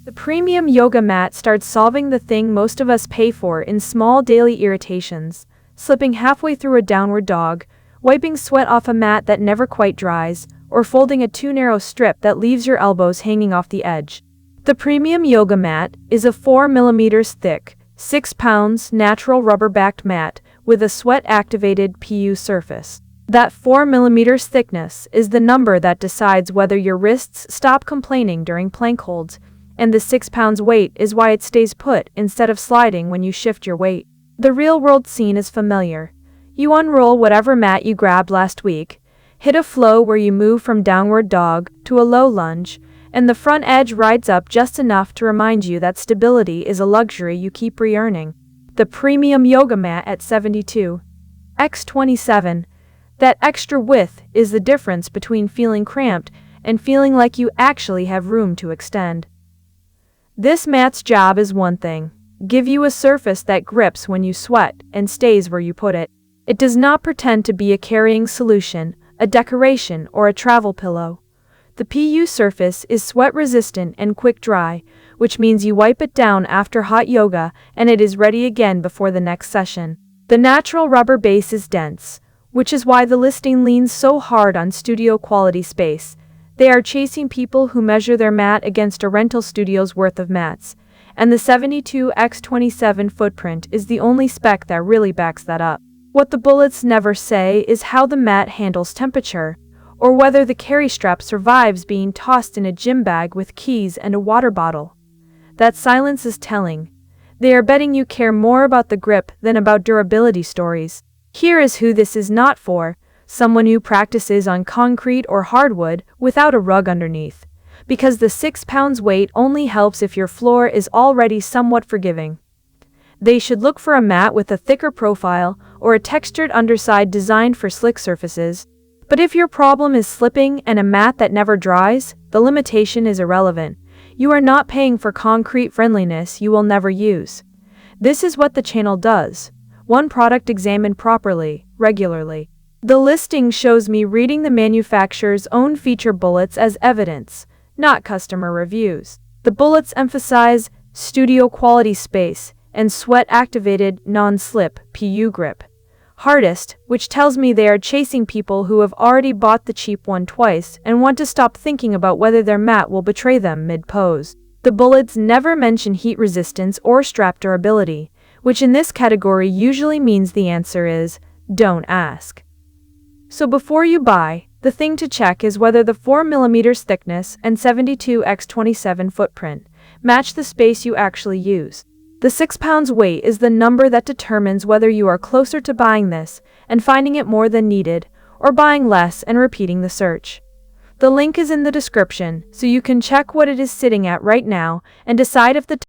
The premium yoga mat starts solving the thing most of us pay for in small daily irritations: slipping halfway through a downward dog, wiping sweat off a mat that never quite dries, or folding a too narrow strip that leaves your elbows hanging off the edge. The premium yoga mat is a 4 mm thick, 6 pounds natural rubber-backed mat with a sweat-activated PU surface. That 4 mm thickness is the number that decides whether your wrists stop complaining during plank holds, and the 6 pounds weight is why it stays put instead of sliding when you shift your weight. The real-world scene is familiar. You unroll whatever mat you grabbed last week, hit a flow where you move from downward dog to a low lunge, and the front edge rides up just enough to remind you that stability is a luxury you keep re-earning. The premium yoga mat at 72x27. That extra width is the difference between feeling cramped and feeling like you actually have room to extend. This mat's job is one thing: give you a surface that grips when you sweat and stays where you put it. It does not pretend to be a carrying solution, a decoration, or a travel pillow. The PU surface is sweat-resistant and quick-dry, which means you wipe it down after hot yoga and it is ready again before the next session. The natural rubber base is dense, which is why the listing leans so hard on studio-quality space. They are chasing people who measure their mat against a rental studio's worth of mats, and the 72x27 footprint is the only spec that really backs that up. What the bullets never say is how the mat handles temperature, or whether the carry strap survives being tossed in a gym bag with keys and a water bottle. That silence is telling. They are betting you care more about the grip than about durability stories. Here is who this is not for: someone who practices on concrete or hardwood without a rug underneath, because the 6 pounds weight only helps if your floor is already somewhat forgiving. They should look for a mat with a thicker profile or a textured underside designed for slick surfaces. But if your problem is slipping and a mat that never dries, the limitation is irrelevant. You are not paying for concrete friendliness you will never use. This is what the channel does: one product examined properly, regularly. The listing shows me reading the manufacturer's own feature bullets as evidence, not customer reviews. The bullets emphasize studio quality space and sweat-activated, non-slip PU grip. Hardest, which tells me they are chasing people who have already bought the cheap one twice and want to stop thinking about whether their mat will betray them mid-pose. The bullets never mention heat resistance or strap durability, which in this category usually means the answer is, don't ask. So before you buy, the thing to check is whether the 4 mm thickness and 72x27 footprint match the space you actually use. The 6 pounds weight is the number that determines whether you are closer to buying this and finding it more than needed, or buying less and repeating the search. The link is in the description, so you can check what it is sitting at right now and decide if the